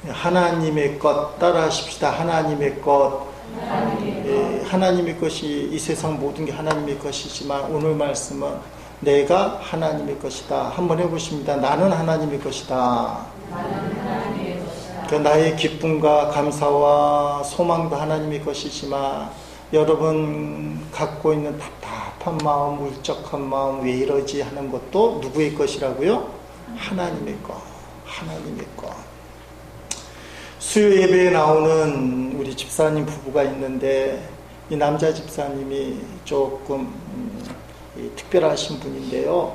하나님의 것 따라하십시다. 하나님의 것. 하나님의 것이, 이 세상 모든 게 하나님의 것이지만 오늘 말씀은 내가 하나님의 것이다. 한번 해보십니다. 나는 하나님의 것이다. 나의 기쁨과 감사와 소망도 하나님의 것이지만 여러분 갖고 있는 답답한 마음, 울적한 마음, 왜 이러지 하는 것도 누구의 것이라고요? 하나님의 것. 하나님의 것. 수요 예배에 나오는 우리 집사님 부부가 있는데 이 남자 집사님이 조금 특별하신 분인데요.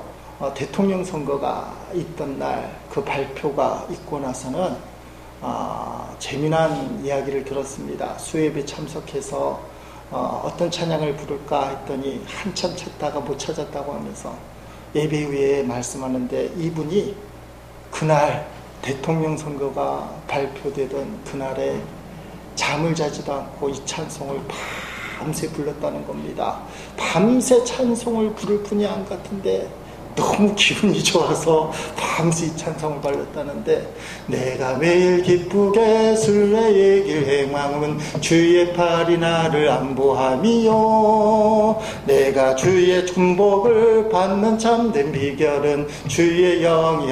대통령 선거가 있던 날 그 발표가 있고 나서는 재미난 이야기를 들었습니다. 수요 예배 참석해서 어떤 찬양을 부를까 했더니 한참 찾다가 못 찾았다고 하면서 예배 후에 말씀하는데 이분이 그날 대통령 선거가 발표되던 그날에 잠을 자지도 않고 이 찬송을 밤새 불렀다는 겁니다. 밤새 찬송을 부를 뿐이 안 같은데 너무 기분이 좋아서 밤새 이 찬송을 불렀다는데 내가 매일 기쁘게 순례의 길 행함은 주의 팔이 나를 안보함이요 내가 주의 축복을 받는 참된 비결은 주의 영이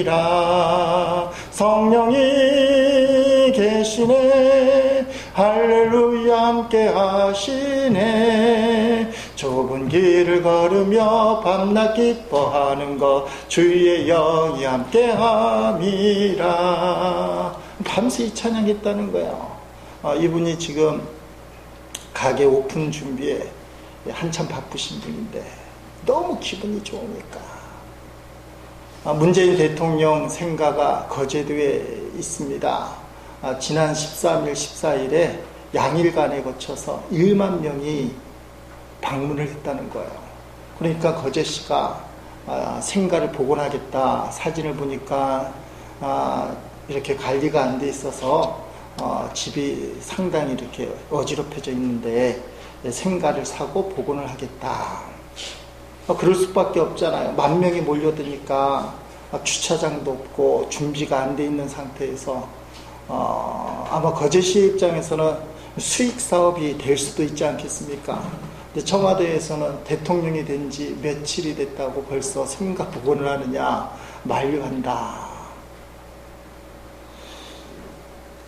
함께함이라 성령이 계시네 할렐루야 함께 하시네 좁은 길을 걸으며 밤낮 기뻐하는 것 주의 영이 함께 함이라 밤새 이 찬양했다는 거예요. 이분이 지금 가게 오픈 준비에 한참 바쁘신 분인데 너무 기분이 좋으니까 문재인 대통령 생가가 거제도에 있습니다. 지난 13일, 14일에 양일간에 거쳐서 1만 명이 방문을 했다는 거예요. 그러니까 거제시가 생가를 복원하겠다. 사진을 보니까 이렇게 관리가 안 돼 있어서 집이 상당히 이렇게 어지럽혀져 있는데 생가를 사고 복원을 하겠다. 그럴 수밖에 없잖아요. 10,000명이 몰려드니까 주차장도 없고 준비가 안 돼 있는 상태에서 아마 거제시 입장에서는 수익 사업이 될 수도 있지 않겠습니까? 근데 청와대에서는 대통령이 된 지 며칠이 됐다고 벌써 생가 복원을 하느냐 만류한다.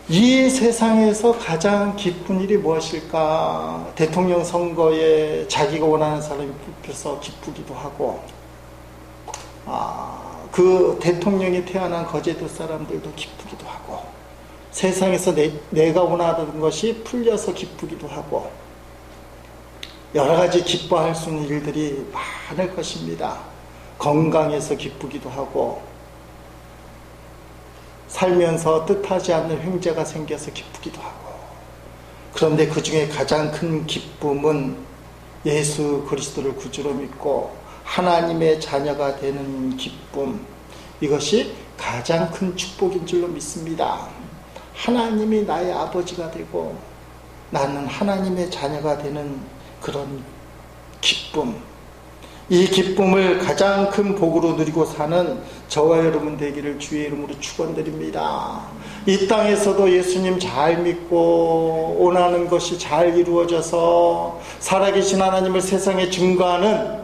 이 세상에서 가장 기쁜 일이 무엇일까? 대통령 선거에 자기가 원하는 사람이 뽑혀서 기쁘기도 하고 그 대통령이 태어난 거제도 사람들도 기쁘기도 하고 세상에서 내가 원하는 것이 풀려서 기쁘기도 하고 여러 가지 기뻐할 수 있는 일들이 많을 것입니다. 건강해서 기쁘기도 하고 살면서 뜻하지 않는 횡재가 생겨서 기쁘기도 하고 그런데 그 중에 가장 큰 기쁨은 예수 그리스도를 구주로 믿고 하나님의 자녀가 되는 기쁨 이것이 가장 큰 축복인 줄로 믿습니다. 하나님이 나의 아버지가 되고 나는 하나님의 자녀가 되는 그런 기쁨 이 기쁨을 가장 큰 복으로 누리고 사는 저와 여러분 되기를 주의 이름으로 축원드립니다. 이 땅에서도 예수님 잘 믿고 원하는 것이 잘 이루어져서 살아계신 하나님을 세상에 증거하는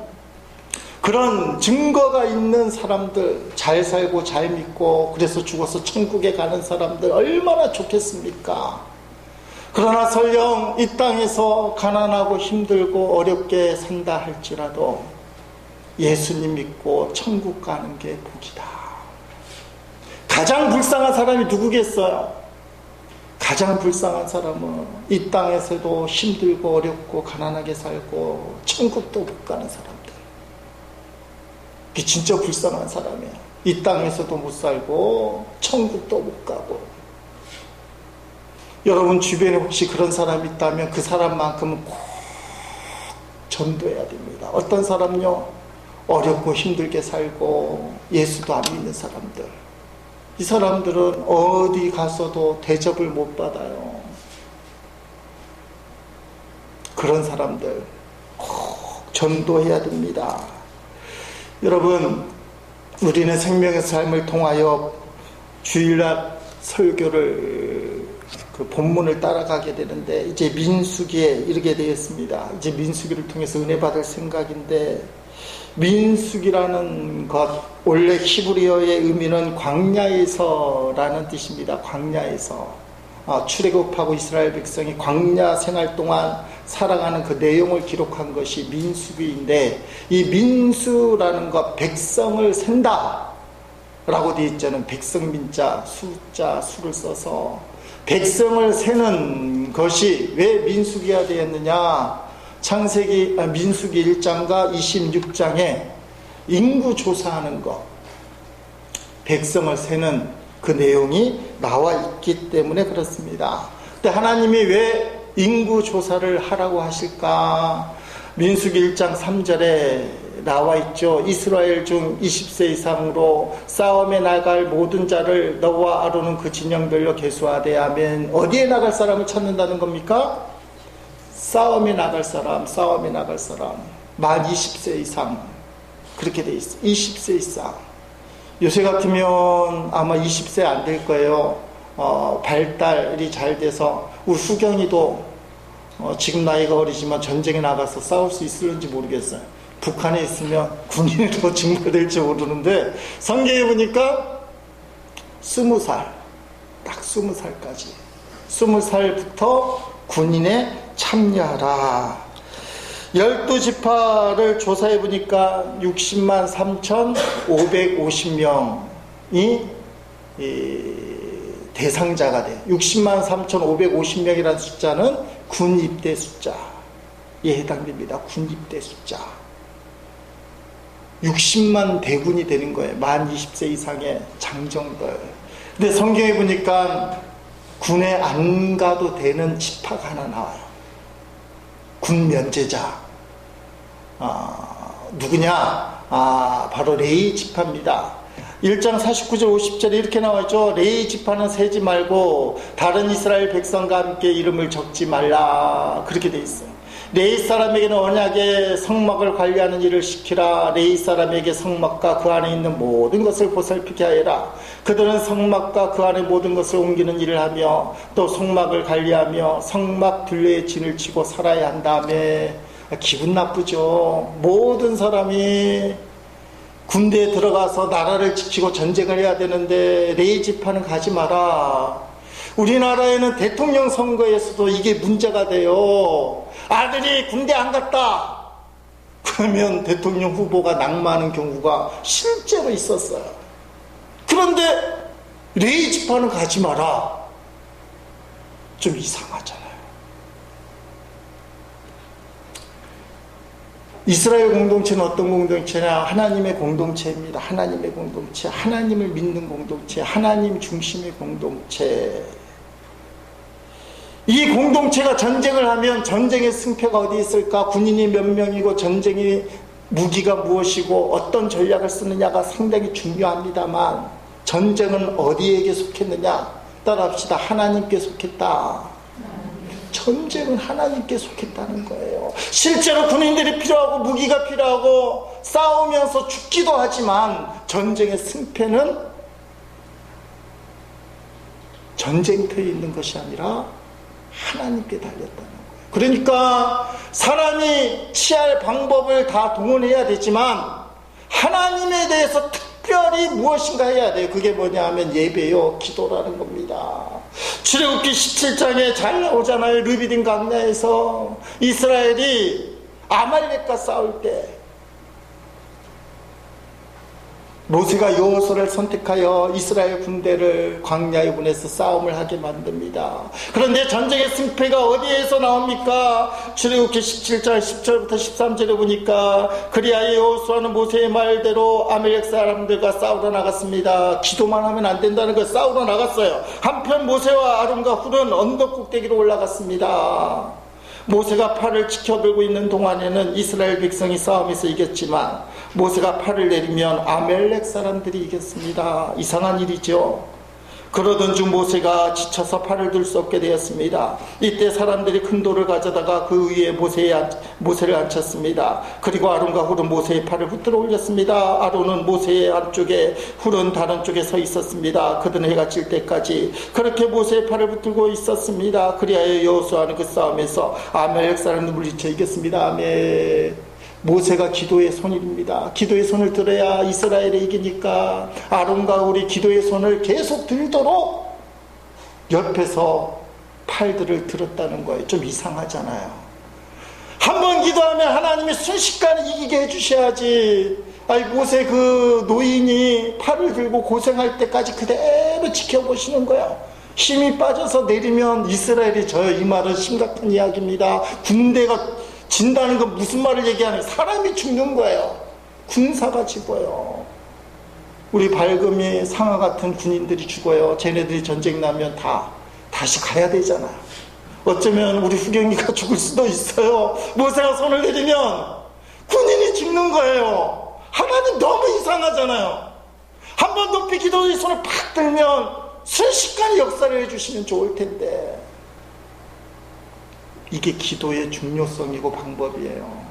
그런 증거가 있는 사람들 잘 살고 잘 믿고 그래서 죽어서 천국에 가는 사람들 얼마나 좋겠습니까? 그러나 설령 이 땅에서 가난하고 힘들고 어렵게 산다 할지라도 예수님 믿고 천국 가는 게 복이다. 가장 불쌍한 사람이 누구겠어요? 가장 불쌍한 사람은 이 땅에서도 힘들고 어렵고 가난하게 살고 천국도 못 가는 사람들. 그게 진짜 불쌍한 사람이에요. 이 땅에서도 못 살고 천국도 못 가고. 여러분 주변에 혹시 그런 사람이 있다면 그 사람만큼은 꼭 전도해야 됩니다. 어떤 사람요? 어렵고 힘들게 살고 예수도 안 믿는 사람들. 이 사람들은 어디 가서도 대접을 못 받아요. 그런 사람들 꼭 전도해야 됩니다. 여러분 우리는 생명의 삶을 통하여 주일날 설교를 그 본문을 따라가게 되는데 이제 민수기에 이르게 되었습니다. 이제 민수기를 통해서 은혜 받을 생각인데, 민수기라는 것, 원래 히브리어의 의미는 광야에서라는 뜻입니다. 광야에서. 출애굽하고 이스라엘 백성이 광야 생활 동안 살아가는 그 내용을 기록한 것이 민수기인데, 이 민수라는 것, 백성을 센다 라고 되어 있잖아요. 백성민자, 숫자, 수를 써서 백성을 세는 것이 왜 민수기가 되었느냐. 민수기 1장과 26장에 인구 조사하는 것, 백성을 세는 그 내용이 나와 있기 때문에 그렇습니다. 근데 하나님이 왜 인구 조사를 하라고 하실까? 민수기 1장 3절에 나와 있죠. 이스라엘 중 20세 이상으로 싸움에 나갈 모든 자를 너와 아론은 그 진영별로 계수하되 하면, 어디에 나갈 사람을 찾는다는 겁니까? 싸움에 나갈 사람, 만 20세 이상, 그렇게 돼 있어. 20세 이상. 요새 같으면 아마 20세 안 될 거예요. 발달이 잘 돼서. 우리 수경이도 지금 나이가 어리지만 전쟁에 나가서 싸울 수 있을지 모르겠어요. 북한에 있으면 군인으로 징발될지 모르는데, 성경에 보니까 20살, 딱 20살까지, 20살부터 군인에 참여하라. 12지파를 조사해 보니까 60만 3,550명이 대상자가 돼. 60만 3,550명이라는 숫자는 군 입대 숫자에 해당됩니다. 군 입대 숫자. 60만 대군이 되는 거예요. 만 20세 이상의 장정들. 근데 성경에 보니까 군에 안 가도 되는 지파가 하나 나와요. 군 면제자. 누구냐? 바로 레위 지파입니다. 1장 49절 50절에 이렇게 나와있죠. 레위 지파는 세지 말고 다른 이스라엘 백성과 함께 이름을 적지 말라. 그렇게 돼 있어요. 레위 사람에게는 언약의 성막을 관리하는 일을 시키라. 레위 사람에게 성막과 그 안에 있는 모든 것을 보살피게 하여라. 그들은 성막과 그 안에 모든 것을 옮기는 일을 하며 또 성막을 관리하며 성막 둘레에 진을 치고 살아야 한다며. 기분 나쁘죠. 모든 사람이 군대에 들어가서 나라를 지키고 전쟁을 해야 되는데 레위 지파는 가지 마라. 우리나라에는 대통령 선거에서도 이게 문제가 돼요. 아들이 군대 안 갔다 그러면 대통령 후보가 낙마하는 경우가 실제로 있었어요. 그런데 레위 지파는 가지 마라. 좀 이상하잖아요. 이스라엘 공동체는 어떤 공동체냐? 하나님의 공동체입니다. 하나님의 공동체, 하나님을 믿는 공동체, 하나님 중심의 공동체. 이 공동체가 전쟁을 하면 전쟁의 승패가 어디 있을까? 군인이 몇 명이고 전쟁의 무기가 무엇이고 어떤 전략을 쓰느냐가 상당히 중요합니다만, 전쟁은 어디에게 속했느냐? 따라합시다. 하나님께 속했다. 전쟁은 하나님께 속했다는 거예요. 실제로 군인들이 필요하고 무기가 필요하고 싸우면서 죽기도 하지만 전쟁의 승패는 전쟁터에 있는 것이 아니라 하나님께 달렸다는 거예요. 그러니까 사람이 취할 방법을 다 동원해야 되지만 하나님에 대해서 특별히 무엇인가 해야 돼요. 그게 뭐냐 하면 예배요, 기도라는 겁니다. 출애굽기 17장에 잘 나오잖아요. 르비딤 광야에서 이스라엘이 아말렉과 싸울 때 모세가 여호수아를 선택하여 이스라엘 군대를 광야에 보내서 싸움을 하게 만듭니다. 그런데 전쟁의 승패가 어디에서 나옵니까? 출애굽기 17장 10절부터 13절에 보니까 그리하여 여호수아는 모세의 말대로 아말렉 사람들과 싸우러 나갔습니다. 기도만 하면 안 된다는 걸 싸우러 나갔어요. 한편 모세와 아론과 훌은 언덕 꼭대기로 올라갔습니다. 모세가 팔을 지켜들고 있는 동안에는 이스라엘 백성이 싸움에서 이겼지만 모세가 팔을 내리면 아말렉 사람들이 이겼습니다. 이상한 일이죠. 그러던 중 모세가 지쳐서 팔을 들 수 없게 되었습니다. 이때 사람들이 큰 돌을 가져다가 그 위에 모세를 앉혔습니다. 그리고 아론과 훌은 모세의 팔을 붙들어 올렸습니다. 아론은 모세의 안쪽에, 훌은 다른 쪽에 서 있었습니다. 그들은 해가 질 때까지 그렇게 모세의 팔을 붙들고 있었습니다. 그리하여 여호수아는 그 싸움에서 아말렉 사람을 물리쳐 이겼습니다. 아멘. 모세가 기도의 손입니다. 기도의 손을 들어야 이스라엘이 이기니까 아론과 훌이 기도의 손을 계속 들도록 옆에서 팔들을 들었다는 거예요. 좀 이상하잖아요. 한번 기도하면 하나님이 순식간에 이기게 해주셔야지. 아니, 모세 그 노인이 팔을 들고 고생할 때까지 그대로 지켜보시는 거예요. 힘이 빠져서 내리면 이스라엘이 져요. 이 말은 심각한 이야기입니다. 군대가 진다는 건 무슨 말을 얘기하는 거예요? 사람이 죽는 거예요. 군사가 죽어요. 우리 발금이 상하 같은 군인들이 죽어요. 쟤네들이 전쟁 나면 다시 가야 되잖아요. 어쩌면 우리 후경이가 죽을 수도 있어요. 모세가 손을 내리면 군인이 죽는 거예요. 하나님 너무 이상하잖아요. 한번 높이 기도의 손을 팍 들면 순식간에 역사를 해주시면 좋을 텐데, 이게 기도의 중요성이고 방법이에요.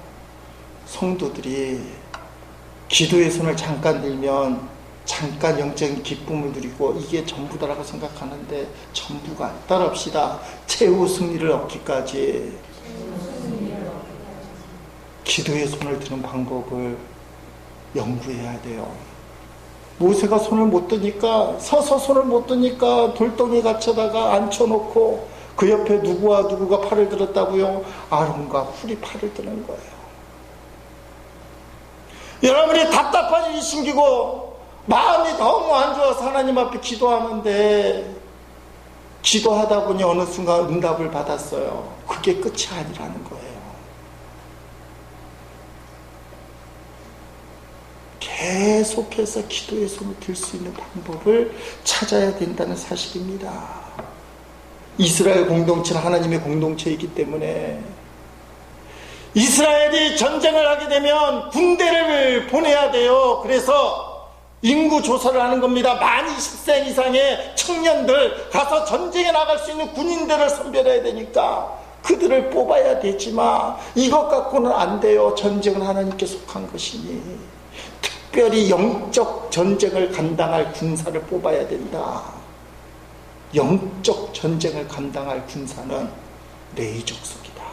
성도들이 기도의 손을 잠깐 들면 잠깐 영적인 기쁨을 누리고 이게 전부다라고 생각하는데 전부가 따라합시다. 최후 승리를 얻기까지 기도의 손을 드는 방법을 연구해야 돼요. 모세가 손을 못 드니까, 서서 손을 못 드니까 돌덩이 갇혀다가 앉혀놓고 그 옆에 누구와 누구가 팔을 들었다고요? 아론과 훌이 팔을 드는 거예요. 여러분이 답답한 일이 생기고 마음이 너무 안 좋아서 하나님 앞에 기도하는데, 기도하다 보니 어느 순간 응답을 받았어요. 그게 끝이 아니라는 거예요. 계속해서 기도의 손을 들 수 있는 방법을 찾아야 된다는 사실입니다. 이스라엘 공동체는 하나님의 공동체이기 때문에 이스라엘이 전쟁을 하게 되면 군대를 보내야 돼요. 그래서 인구 조사를 하는 겁니다. 만 20세 이상의 청년들, 가서 전쟁에 나갈 수 있는 군인들을 선별해야 되니까 그들을 뽑아야 되지만 이것 갖고는 안 돼요. 전쟁은 하나님께 속한 것이니 특별히 영적 전쟁을 감당할 군사를 뽑아야 된다. 영적 전쟁을 감당할 군사는 레위 족속이다.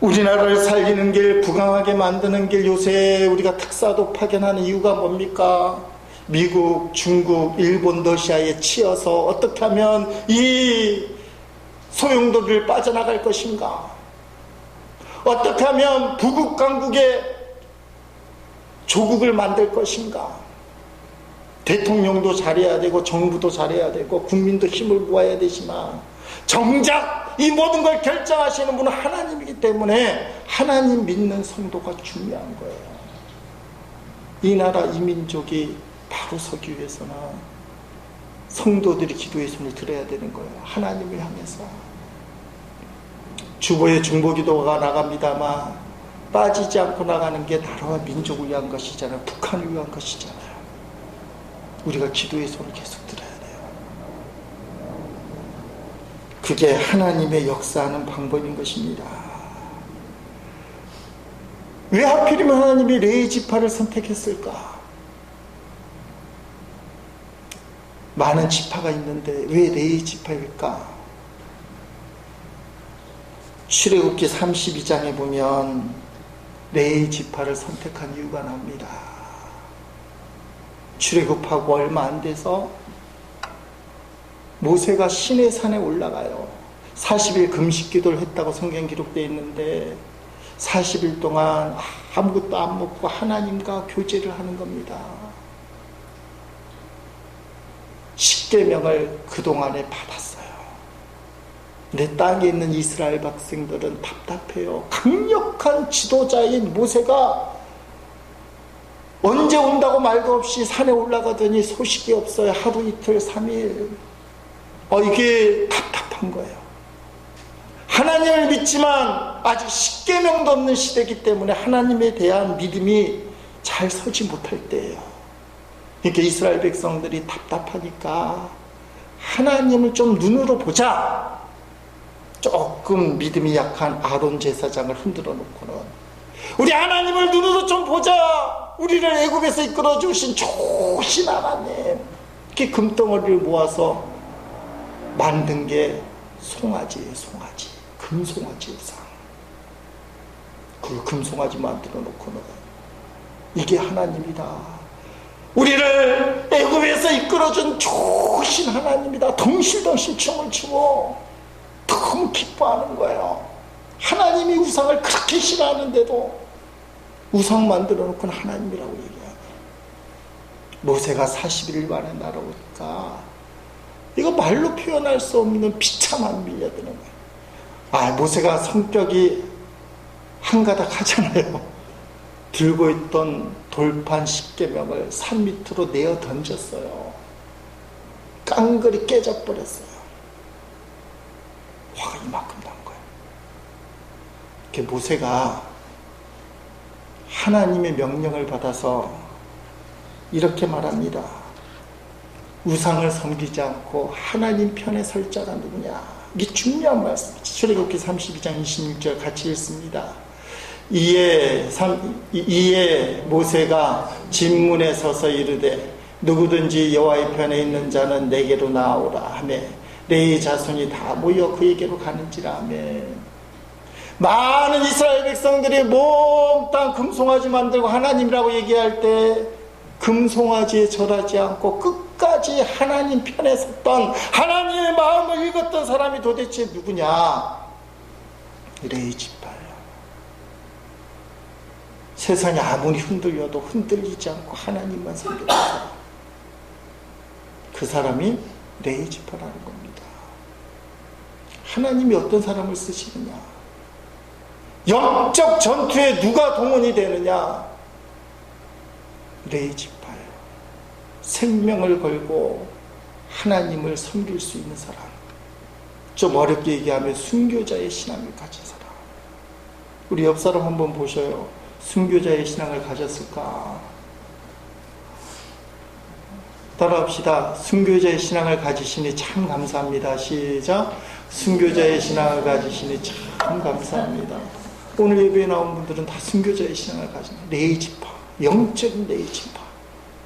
우리나라를 살리는 길, 부강하게 만드는 길, 요새 우리가 특사도 파견하는 이유가 뭡니까? 미국, 중국, 일본, 러시아에 치여서 어떻게 하면 이 소용돌이를 빠져나갈 것인가? 어떻게 하면 부국 강국의 조국을 만들 것인가? 대통령도 잘해야 되고 정부도 잘해야 되고 국민도 힘을 모아야 되지만 정작 이 모든 걸 결정하시는 분은 하나님이기 때문에 하나님 믿는 성도가 중요한 거예요. 이 나라 이 민족이 바로 서기 위해서는 성도들이 기도의 손을 들어야 되는 거예요. 하나님을 향해서. 주보에 중보기도가 나갑니다만 빠지지 않고 나가는 게 나라와 민족을 위한 것이잖아요. 북한을 위한 것이잖아요. 우리가 기도의 손을 계속 들어야 돼요. 그게 하나님의 역사하는 방법인 것입니다. 왜 하필이면 하나님이 레위 지파를 선택했을까? 많은 지파가 있는데 왜 레위 지파일까? 출애굽기 32장에 보면 레위 지파를 선택한 이유가 나옵니다. 출애굽하고 얼마 안 돼서 모세가 시내 산에 올라가요. 40일 금식 기도를 했다고 성경 기록되어 있는데 40일 동안 아무것도 안 먹고 하나님과 교제를 하는 겁니다. 십계명을 그동안에 받았어요. 내 땅에 있는 이스라엘 백성들은 답답해요. 강력한 지도자인 모세가 언제 온다고 말도 없이 산에 올라가더니 소식이 없어요. 하루 이틀 3일. 이게 답답한 거예요. 하나님을 믿지만 아직 십계명도 없는 시대이기 때문에 하나님에 대한 믿음이 잘 서지 못할 때예요. 그러니까 이스라엘 백성들이 답답하니까 하나님을 좀 눈으로 보자. 조금 믿음이 약한 아론 제사장을 흔들어 놓고는 우리 하나님을 눈으로 좀 보자. 우리를 애굽에서 이끌어 주신 좋으신 하나님. 이렇게 금덩어리를 모아서 만든 게 송아지예요. 송아지. 금송아지 우상. 그 금송아지 만들어 놓고는 이게 하나님이다. 우리를 애굽에서 이끌어준 좋으신 하나님이다. 덩실덩실 춤을 추고 너무 기뻐하는 거예요. 하나님이 우상을 그렇게 싫어하는데도 우상 만들어 놓고는 하나님이라고 얘기해요. 모세가 40일 만에 날아오니까 이거 말로 표현할 수 없는 비참한 밀려드는 거예요. 모세가 성격이 한가닥 하잖아요. 들고 있던 돌판 10계명을 산 밑으로 내어 던졌어요. 깡그리 깨져버렸어요. 화가 이만큼 난 거예요. 이렇게 모세가 하나님의 명령을 받아서 이렇게 말합니다. 우상을 섬기지 않고 하나님 편에 설 자가 누구냐. 이게 중요한 말씀이죠. 출애굽기 32장 26절 같이 읽습니다. 이에 모세가 진문에 서서 이르되 누구든지 여호와의 편에 있는 자는 내게로 나오라 하며 레위 자손이 다 모여 그에게로 가는지라 하며 많은 이스라엘 백성들이 몽땅 금송아지 만들고 하나님이라고 얘기할 때 금송아지에 절하지 않고 끝까지 하나님 편에 섰던 하나님의 마음을 읽었던 사람이 도대체 누구냐? 레위 지파예요. 세상이 아무리 흔들려도 흔들리지 않고 하나님만 섬기는 사람. 그 사람이 레위 지파라는 겁니다. 하나님이 어떤 사람을 쓰시느냐? 영적 전투에 누가 동원이 되느냐? 레위 지파예요. 생명을 걸고 하나님을 섬길 수 있는 사람. 좀 어렵게 얘기하면 순교자의 신앙을 가진 사람. 우리 옆 사람 한번 보셔요. 순교자의 신앙을 가졌을까? 따라합시다. 순교자의 신앙을 가지시니 참 감사합니다. 시작. 순교자의 신앙을 가지시니 참 감사합니다. 오늘 예배에 나온 분들은 다 순교자의 신앙을 가진 레위 지파, 영적인 레위 지파.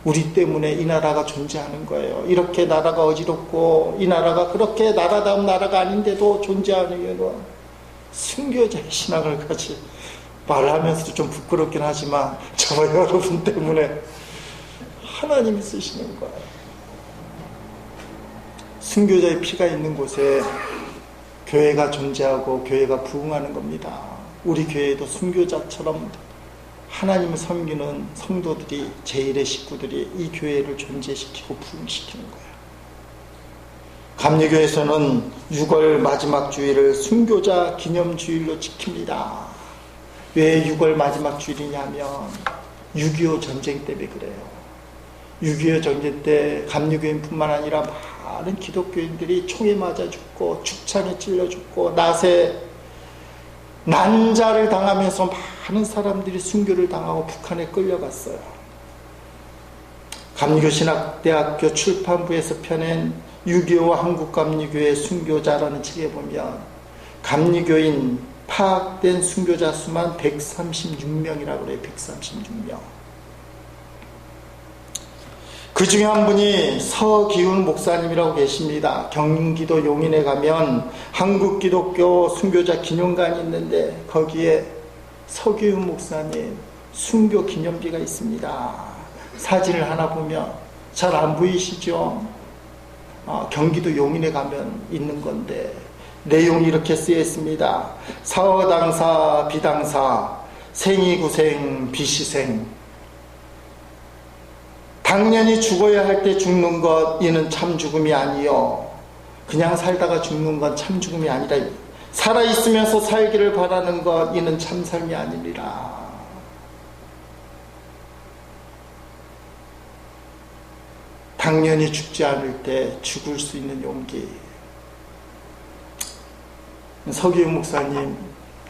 우리 때문에 이 나라가 존재하는 거예요. 이렇게 나라가 어지럽고 이 나라가 그렇게 나라다운 나라가 아닌데도 존재하는 이유는 순교자의 신앙을 가진, 말하면서도 좀 부끄럽긴 하지만 저와 여러분 때문에 하나님이 쓰시는 거예요. 순교자의 피가 있는 곳에 교회가 존재하고 교회가 부흥하는 겁니다. 우리 교회에도 순교자처럼 하나님을 섬기는 성도들이, 제1의 식구들이 이 교회를 존재시키고 부흥시키는 거예요. 감리교에서는 6월 마지막 주일을 순교자 기념주일로 지킵니다. 왜 6월 마지막 주일이냐면 6.25 전쟁 때문에 그래요. 6.25 전쟁 때 감리교인뿐만 아니라 많은 기독교인들이 총에 맞아 죽고 죽창에 찔려 죽고 낫에 난자를 당하면서 많은 사람들이 순교를 당하고 북한에 끌려갔어요. 감리교신학대학교 출판부에서 펴낸 6.25 한국감리교회 순교자라는 책에 보면 감리교인 파악된 순교자 수만 136명이라고 그래요. 136명. 그 중에 한 분이 서기훈 목사님이라고 계십니다. 경기도 용인에 가면 한국기독교 순교자 기념관이 있는데 거기에 서기훈 목사님 순교 기념비가 있습니다. 사진을 하나 보면 잘 안 보이시죠? 경기도 용인에 가면 있는 건데 내용이 이렇게 쓰여 있습니다. 사어당사 비당사 생이구생 비시생. 당연히 죽어야 할 때 죽는 것 이는 참 죽음이 아니요. 그냥 살다가 죽는 건 참 죽음이 아니라 살아있으면서 살기를 바라는 것 이는 참 삶이 아니니라. 당연히 죽지 않을 때 죽을 수 있는 용기. 서기훈 목사님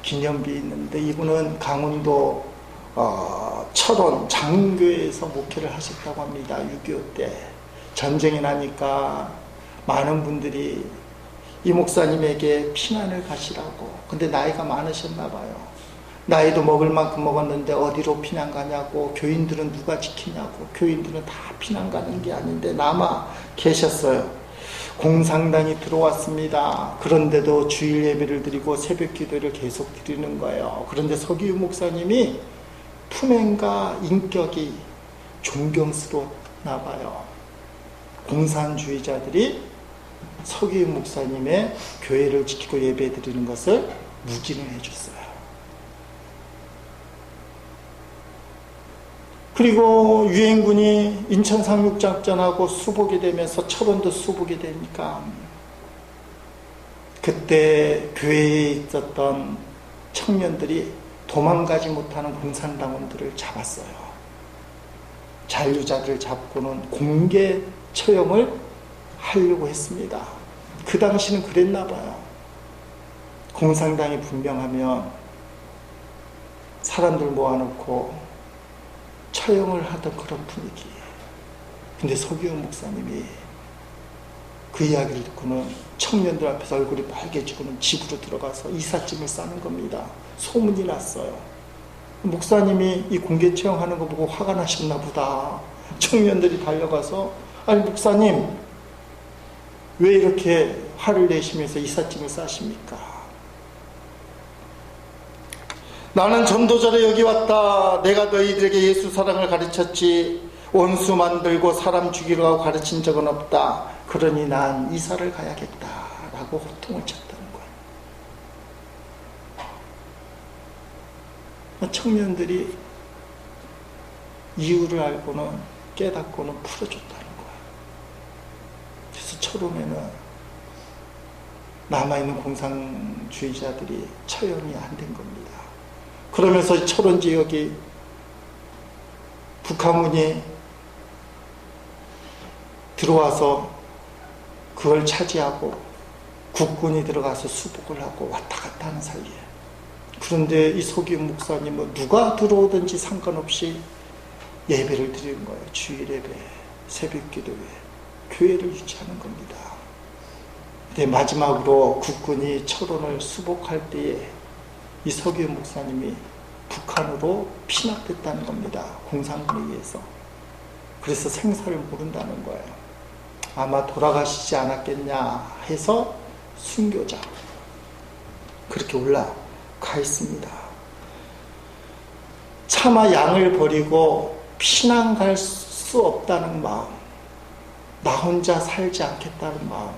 기념비 있는데 이분은 강원도 철원 장교에서 목회를 하셨다고 합니다. 6.25 때 전쟁이 나니까 많은 분들이 이 목사님에게 피난을 가시라고. 근데 나이가 많으셨나 봐요. 나이도 먹을 만큼 먹었는데 어디로 피난 가냐고. 교인들은 누가 지키냐고. 교인들은 다 피난 가는 게 아닌데 남아 계셨어요. 공산당이 들어왔습니다. 그런데도 주일 예배를 드리고 새벽 기도를 계속 드리는 거예요. 그런데 서기훈 목사님이 품행과 인격이 존경스러웠나 봐요. 공산주의자들이 서기훈 목사님의 교회를 지키고 예배 드리는 것을 묵인을 해줬어요. 그리고 유엔군이 인천 상륙작전하고 수복이 되면서 철원도 수복이 되니까 그때 교회에 있었던 청년들이 도망가지 못하는 공산당원들을 잡았어요. 잔류자들을 잡고는 공개 처형을 하려고 했습니다. 그 당시는 그랬나 봐요. 공산당이 분명하면 사람들 모아놓고 처형을 하던 그런 분위기. 근데 서기훈 목사님이 그 이야기를 듣고는 청년들 앞에서 얼굴이 빨개지고는 집으로 들어가서 이삿짐을 싸는 겁니다. 소문이 났어요. 목사님이 이 공개 처형하는 거 보고 화가 나셨나 보다. 청년들이 달려가서 아니 목사님 왜 이렇게 화를 내시면서 이삿짐을 싸십니까? 나는 전도자로 여기 왔다. 내가 너희들에게 예수 사랑을 가르쳤지 원수 만들고 사람 죽이라고 가르친 적은 없다. 그러니 난 이사를 가야겠다 라고 호통을 쳤다는 거예요. 청년들이 이유를 알고는 깨닫고는 풀어줬다는 거예요. 그래서 철원에는 남아있는 공산주의자들이 처형이 안 된 겁니다. 그러면서 철원 지역이 북한군이 들어와서 그걸 차지하고 국군이 들어가서 수복을 하고 왔다 갔다 하는 사이에, 그런데 이 서기훈 목사님은 누가 들어오든지 상관없이 예배를 드리는 거예요. 주일 예배, 새벽 기도회, 교회를 유지하는 겁니다. 근데 마지막으로 국군이 철원을 수복할 때에 이 서기훈 목사님이 북한으로 피납됐다는 겁니다. 공산군에 의해서. 그래서 생사를 모른다는 거예요. 아마 돌아가시지 않았겠냐 해서 순교자 그렇게 올라가 있습니다. 차마 양을 버리고 피난 갈 수 없다는 마음, 나 혼자 살지 않겠다는 마음,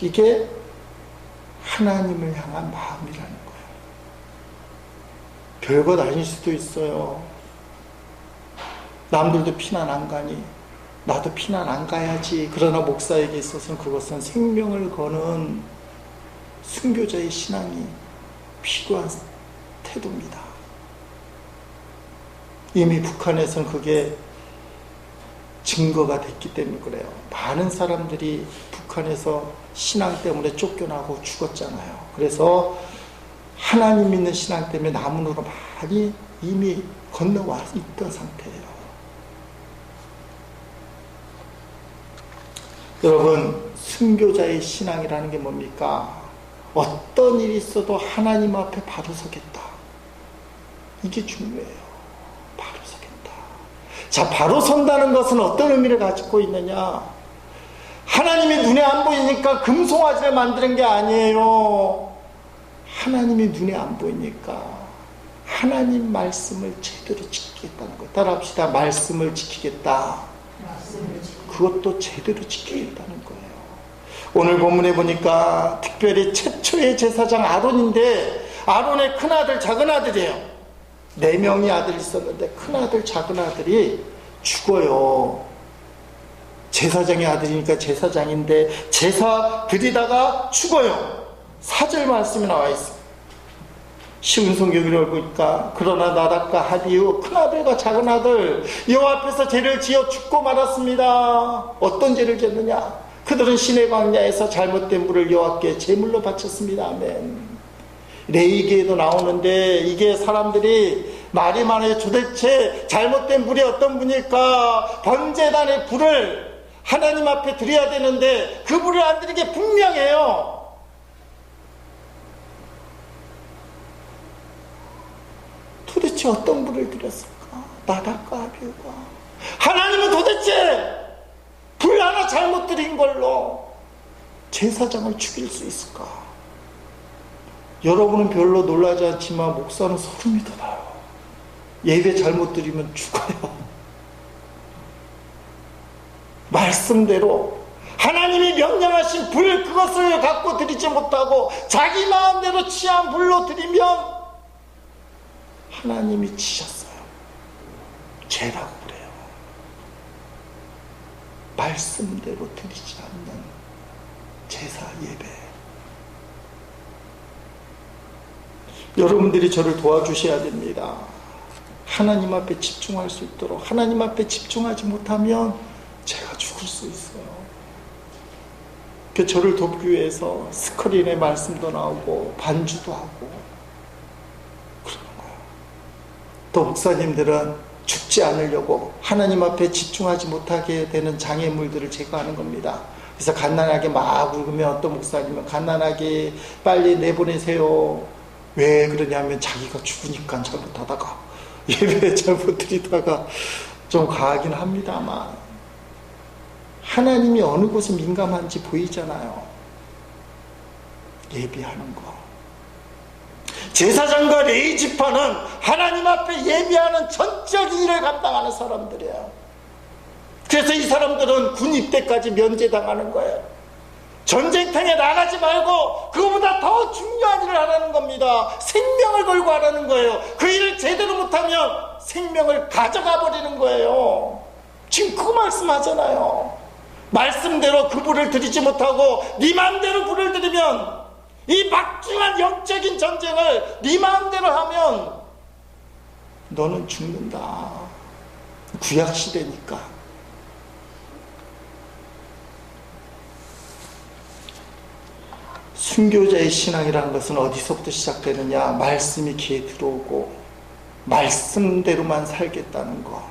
이게 하나님을 향한 마음이라는 거예요. 별것 아닐 수도 있어요. 남들도 피난 안 가니 나도 피난 안 가야지. 그러나 목사에게 있어서는 그것은 생명을 거는 순교자의 신앙이 필요한 태도입니다. 이미 북한에서는 그게 증거가 됐기 때문에 그래요. 많은 사람들이 북한에서 신앙 때문에 쫓겨나고 죽었잖아요. 그래서 하나님 믿는 신앙 때문에 남은으로 많이 이미 건너와 있던 상태예요. 여러분, 순교자의 신앙이라는 게 뭡니까? 어떤 일이 있어도 하나님 앞에 바로 서겠다. 이게 중요해요. 바로 서겠다. 자, 바로 선다는 것은 어떤 의미를 가지고 있느냐? 하나님이 눈에 안 보이니까 금송아지를 만드는 게 아니에요. 하나님이 눈에 안 보이니까 하나님 말씀을 제대로 지키겠다는 거예요. 따라합시다. 말씀을 지키겠다. 그것도 제대로 지키겠다는 거예요. 오늘 본문에 보니까 특별히 최초의 제사장 아론인데, 아론의 큰아들 작은아들이에요. 4명이 아들이 있었는데 큰아들 작은아들이 죽어요. 제사장의 아들이니까 제사장인데 제사 드리다가 죽어요. 4절 말씀이 나와 있어요. 쉬운 성경을 보니까 그러나 나답과 하디우 큰아들과 작은아들 여호와 앞에서 죄를 지어 죽고 말았습니다. 어떤 죄를 지었느냐? 그들은 시내 광야에서 잘못된 물을 여호와께 제물로 바쳤습니다. 아멘. 레위기에도 나오는데 이게 사람들이 말이 많아요. 도대체 잘못된 분이 어떤 분일까? 번제단의 불을 하나님 앞에 드려야 되는데 그 불을 안 드리는 게 분명해요. 도대체 어떤 불을 드렸을까? 나답과 아비후가. 하나님은 도대체 불 하나 잘못 드린 걸로 제사장을 죽일 수 있을까? 여러분은 별로 놀라지 않지만 목사는 소름이 돋아요. 예배 잘못 드리면 죽어요. 말씀대로 하나님이 명령하신 불, 그것을 갖고 드리지 못하고 자기 마음대로 취한 불로 드리면 하나님이 치셨어요. 죄라고 그래요. 말씀대로 드리지 않는 제사 예배. 여러분들이 저를 도와주셔야 됩니다. 하나님 앞에 집중할 수 있도록. 하나님 앞에 집중하지 못하면 제가 죽을 수 있어요. 그 저를 돕기 위해서 스크린에 말씀도 나오고 반주도 하고 그러는 거예요. 또 목사님들은 죽지 않으려고 하나님 앞에 집중하지 못하게 되는 장애물들을 제거하는 겁니다. 그래서 갓난하게 막 울으면 어떤 목사님은 갓난하게 빨리 내보내세요. 왜 그러냐면 자기가 죽으니까 잘못하다가 예배 잘못 드리다가 좀 가하긴 합니다만 하나님이 어느 곳에 민감한지 보이잖아요. 예배하는 거. 제사장과 레위 지파는 하나님 앞에 예배하는 전적인 일을 감당하는 사람들이에요. 그래서 이 사람들은 군 입대까지 면제당하는 거예요. 전쟁터에 나가지 말고 그거보다 더 중요한 일을 하라는 겁니다. 생명을 걸고 하라는 거예요. 그 일을 제대로 못하면 생명을 가져가 버리는 거예요. 지금 그 말씀하잖아요. 말씀대로 그 불을 드리지 못하고 네 마음대로 불을 드리면, 이 막중한 영적인 전쟁을 네 마음대로 하면 너는 죽는다. 구약시대니까. 순교자의 신앙이라는 것은 어디서부터 시작되느냐? 말씀이 귀에 들어오고 말씀대로만 살겠다는 거,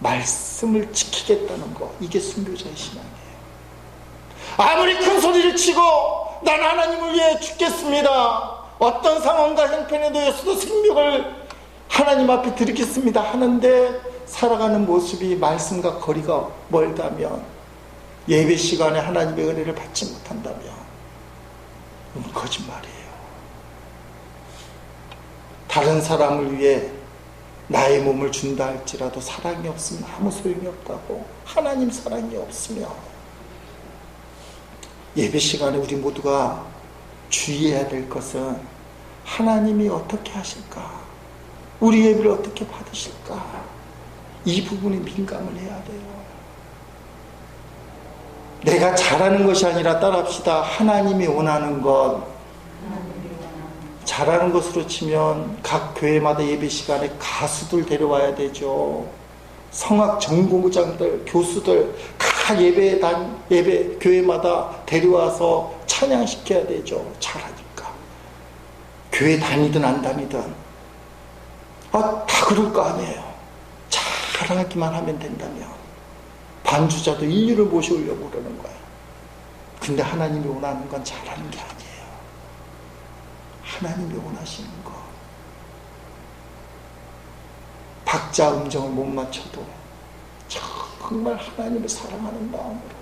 말씀을 지키겠다는 거, 이게 순교자의 신앙이에요. 아무리 큰 소리를 치고 난 하나님을 위해 죽겠습니다, 어떤 상황과 형편에 놓였어도 생명을 하나님 앞에 드리겠습니다 하는데 살아가는 모습이 말씀과 거리가 멀다면, 예배 시간에 하나님의 은혜를 받지 못한다면 거짓말이에요. 다른 사람을 위해 나의 몸을 준다 할지라도 사랑이 없으면 아무 소용이 없다고. 하나님 사랑이 없으면. 예배 시간에 우리 모두가 주의해야 될 것은 하나님이 어떻게 하실까, 우리 예배를 어떻게 받으실까, 이 부분에 민감을 해야 돼요. 내가 잘하는 것이 아니라 따라합시다. 하나님이 원하는 것. 잘하는 것으로 치면 각 교회마다 예배 시간에 가수들 데려와야 되죠. 성악 전공부장들, 교수들 각 예배 교회마다 데려와서 찬양시켜야 되죠. 잘하니까. 교회 다니든 안 다니든 다 그럴 거 아니에요. 잘하기만 하면 된다면 반주자도 인류를 모셔오려고 그러는 거예요. 근데 하나님이 원하는 건 잘하는 게 아니에요. 하나님이 원하시는 거. 박자 음정을 못 맞춰도 정말 하나님을 사랑하는 마음으로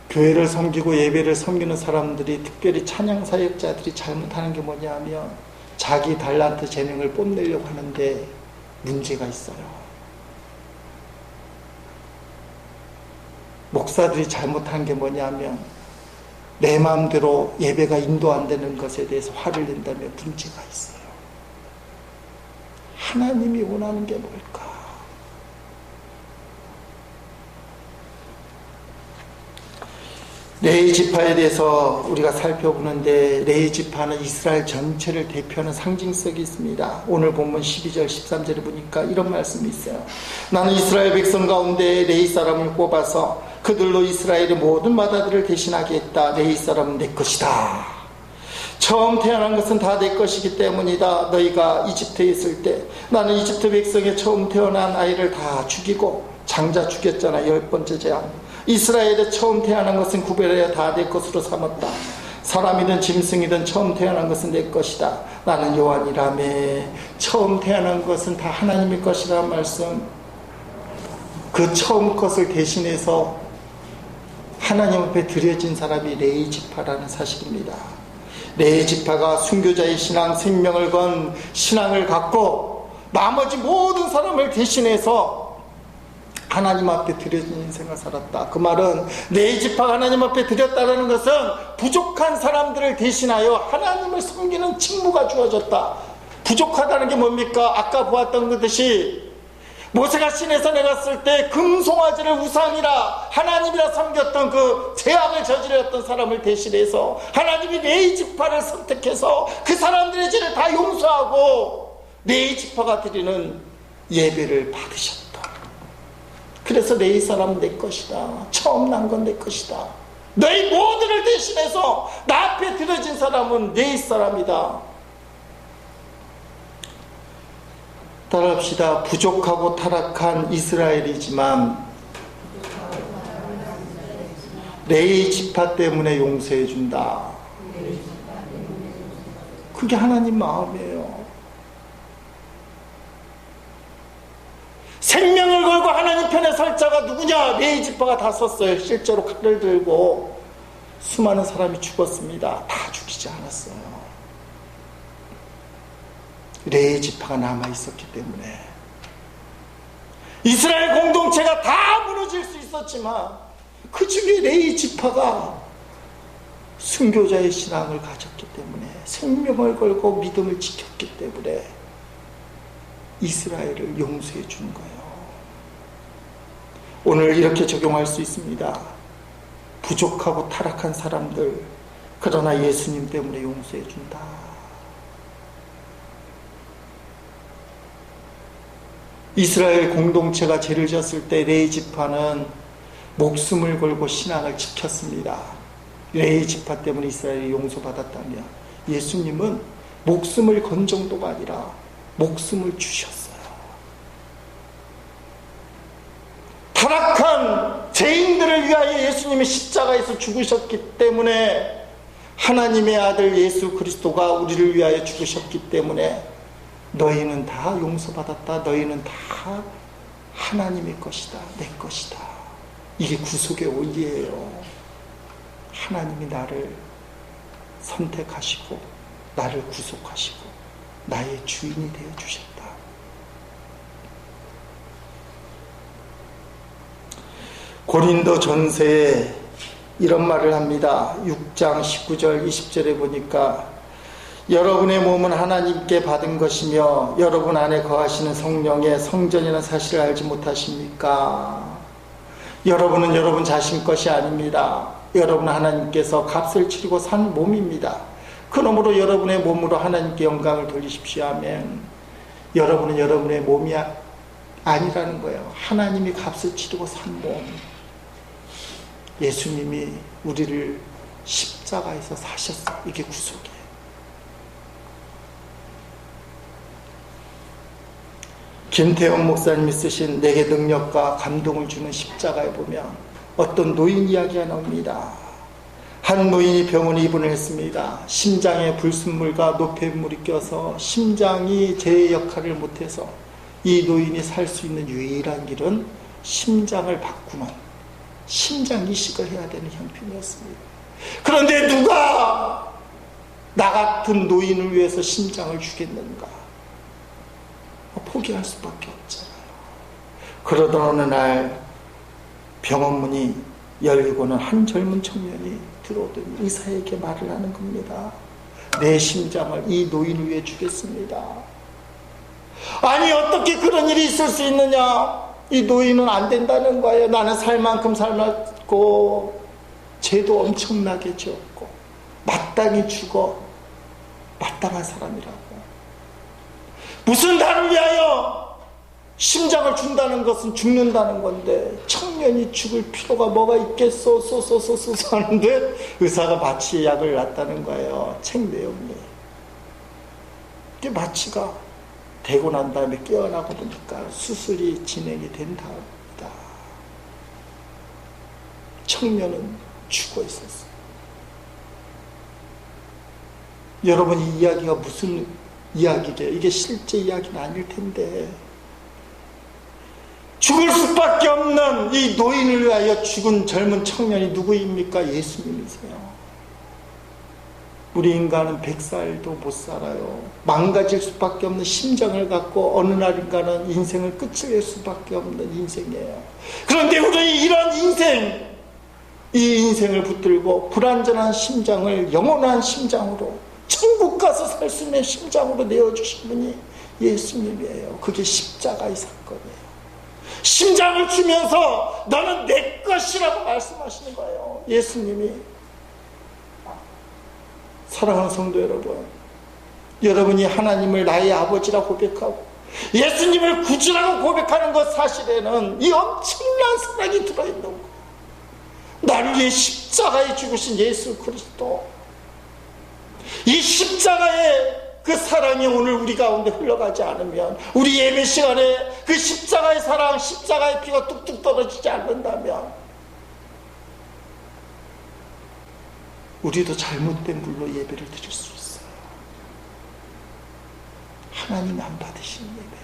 교회를 섬기고 예배를 섬기는 사람들이, 특별히 찬양 사역자들이 잘못하는 게 뭐냐면 자기 달란트 재능을 뽐내려고 하는데 문제가 있어요. 목사들이 잘못한 게 뭐냐면 내 마음대로 예배가 인도 안 되는 것에 대해서 화를 낸다면 문제가 있어요. 하나님이 원하는 게 뭘까? 레위 지파에 대해서 우리가 살펴보는데, 레위 지파는 이스라엘 전체를 대표하는 상징성이 있습니다. 오늘 본문 12절 13절에 보니까 이런 말씀이 있어요. 나는 이스라엘 백성 가운데 레위 사람을 뽑아서 그들로 이스라엘의 모든 마다들을 대신하게 했다. 레위 사람은 내 것이다. 처음 태어난 것은 다 내 것이기 때문이다. 너희가 이집트에 있을 때 나는 이집트 백성의 처음 태어난 아이를 다 죽이고, 장자 죽였잖아. 10번째 재앙. 이스라엘에 처음 태어난 것은 구별하여 다 내 것으로 삼았다. 사람이든 짐승이든 처음 태어난 것은 내 것이다. 나는 여호와니라며. 처음 태어난 것은 다 하나님의 것이라는 말씀. 그 처음 것을 대신해서 하나님 앞에 드려진 사람이 레위 지파라는 사실입니다. 레위 지파가 순교자의 신앙, 생명을 건 신앙을 갖고 나머지 모든 사람을 대신해서 하나님 앞에 드려진 인생을 살았다. 그 말은 레위 지파가 하나님 앞에 드렸다는 것은 부족한 사람들을 대신하여 하나님을 섬기는 직무가 주어졌다. 부족하다는 게 뭡니까? 아까 보았던 것듯이 모세가 시내산에 갔을 때 금송아지를 우상이라 하나님이라 섬겼던 그 죄악을 저질렀던 사람을 대신해서 하나님이 레위 지파를 선택해서 그 사람들의 죄를 다 용서하고 레위 지파가 드리는 예배를 받으셨다. 그래서 레위 사람은 내 것이다. 처음 난 건 내 것이다. 너희 모두를 대신해서 나 앞에 드려진 사람은 레위 사람이다. 따라합시다. 부족하고 타락한 이스라엘이지만 레위 지파 때문에 용서해 준다. 그게 하나님 마음이에요. 생명을 걸고 하나님 편에 설 자가 누구냐? 레위 지파가 다 섰어요. 실제로 칼을 들고 수많은 사람이 죽었습니다. 다 죽이지 않았어요. 레위 지파가 남아있었기 때문에 이스라엘 공동체가 다 무너질 수 있었지만 그 중에 레위 지파가 순교자의 신앙을 가졌기 때문에, 생명을 걸고 믿음을 지켰기 때문에 이스라엘을 용서해 준 거예요. 오늘 이렇게 적용할 수 있습니다. 부족하고 타락한 사람들, 그러나 예수님 때문에 용서해 준다. 이스라엘 공동체가 죄를 지었을 때 레위 지파는 목숨을 걸고 신앙을 지켰습니다. 레위 지파 때문에 이스라엘이 용서받았다면 예수님은 목숨을 건 정도가 아니라 목숨을 주셨어요. 타락한 죄인들을 위하여 예수님이 십자가에서 죽으셨기 때문에, 하나님의 아들 예수 그리스도가 우리를 위하여 죽으셨기 때문에 너희는 다 용서받았다. 너희는 다 하나님의 것이다. 내 것이다. 이게 구속의 원리예요. 하나님이 나를 선택하시고 나를 구속하시고 나의 주인이 되어 주셨다. 고린도 전서에 이런 말을 합니다. 6장 19절 20절에 보니까 여러분의 몸은 하나님께 받은 것이며 여러분 안에 거하시는 성령의 성전이라는 사실을 알지 못하십니까? 여러분은 여러분 자신 것이 아닙니다. 여러분은 하나님께서 값을 치르고 산 몸입니다. 그러므로 여러분의 몸으로 하나님께 영광을 돌리십시오 하면, 여러분은 여러분의 몸이 아니라는 거예요. 하나님이 값을 치르고 산 몸. 예수님이 우리를 십자가에서 사셨어. 이게 구속이에요. 김태원 목사님이 쓰신 내게 능력과 감동을 주는 십자가에 보면 어떤 노인 이야기가 나옵니다. 한 노인이 병원에 입원을 했습니다. 심장에 불순물과 노폐물이 껴서 심장이 제 역할을 못해서 이 노인이 살 수 있는 유일한 길은 심장을 바꾸는 심장 이식을 해야 되는 형편이었습니다. 그런데 누가 나 같은 노인을 위해서 심장을 주겠는가? 포기할 수밖에 없잖아요. 그러던 어느 날 병원 문이 열리고는 한 젊은 청년이 들어오더니 의사에게 말을 하는 겁니다. 내 심장을 이 노인을 위해 주겠습니다. 아니, 어떻게 그런 일이 있을 수 있느냐? 이 노인은 안 된다는 거예요. 나는 살 만큼 살았고 죄도 엄청나게 지었고 마땅히 죽어 마땅한 사람이라고. 무슨 나를 위하여 심장을 준다는 것은 죽는다는 건데 청년이 죽을 필요가 뭐가 있겠어 쏘쏘쏘쏘 하는데 의사가 마취 약을 놨다는 거예요. 책 내용이. 이게 마취가 되고 난 다음에 깨어나고 보니까 수술이 진행이 된답니다. 청년은 죽어 있었어요. 여러분, 이 이야기가 무슨 이야기게? 이게 실제 이야기는 아닐 텐데 죽을 수밖에 없는 이 노인을 위하여 죽은 젊은 청년이 누구입니까? 예수님이세요. 우리 인간은 100살도 못 살아요. 망가질 수밖에 없는 심정을 갖고 어느 날인가는 인생을 끝을 낼 수밖에 없는 인생이에요. 그런데 우리 이런 인생, 이 인생을 붙들고 불완전한 심장을 영원한 심장으로 천국 가서 살 수 있는 심장으로 내어주신 분이 예수님이에요. 그게 십자가의 사건이에요. 심장을 주면서 너는 내 것이라고 말씀하시는 거예요. 예수님이. 사랑하는 성도 여러분, 여러분이 하나님을 나의 아버지라고 고백하고 예수님을 구주라고 고백하는 것 사실에는 이 엄청난 사랑이 들어있는 거예요. 나를 위해 십자가에 죽으신 예수 그리스도, 이 십자가의 그 사랑이 오늘 우리 가운데 흘러가지 않으면, 우리 예배 시간에 그 십자가의 사랑, 십자가의 피가 뚝뚝 떨어지지 않는다면 우리도 잘못된 불로 예배를 드릴 수 있어요. 하나님이 안 받으신 예배.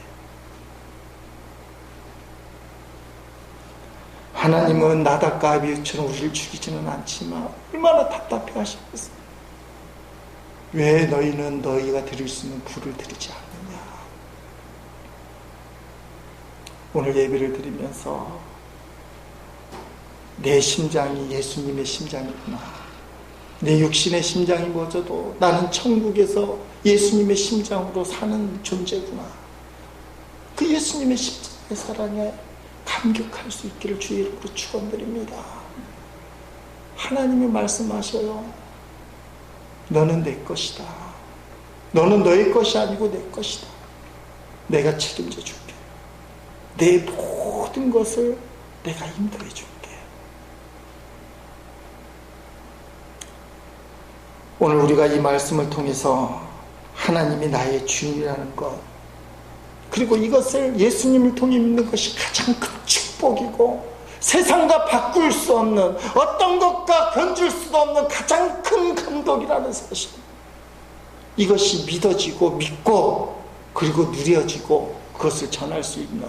하나님은 나답과 아비후처럼 우리를 죽이지는 않지만 얼마나 답답해 하시겠어요. 왜 너희는 너희가 드릴 수 있는 불을 드리지 않느냐. 오늘 예배를 드리면서 내 심장이 예수님의 심장이구나, 내 육신의 심장이 멎어도 나는 천국에서 예수님의 심장으로 사는 존재구나, 그 예수님의 십자가의 사랑에 감격할 수 있기를 주의 이름으로 축원드립니다. 하나님이 말씀하셔요. 너는 내 것이다. 너는 너의 것이 아니고 내 것이다. 내가 책임져 줄게. 내 모든 것을 내가 인도해 줄게. 오늘 우리가 이 말씀을 통해서 하나님이 나의 주인이라는 것, 그리고 이것을 예수님을 통해 믿는 것이 가장 큰 축복이고 세상과 바꿀 수 없는, 어떤 것과 견줄 수도 없는 가장 큰 감독이라는 사실, 이것이 믿어지고 믿고 그리고 누려지고 그것을 전할 수 있는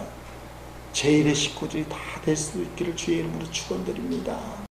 제1의 식구들이 다 될 수 있기를 주의 이름으로 축원드립니다.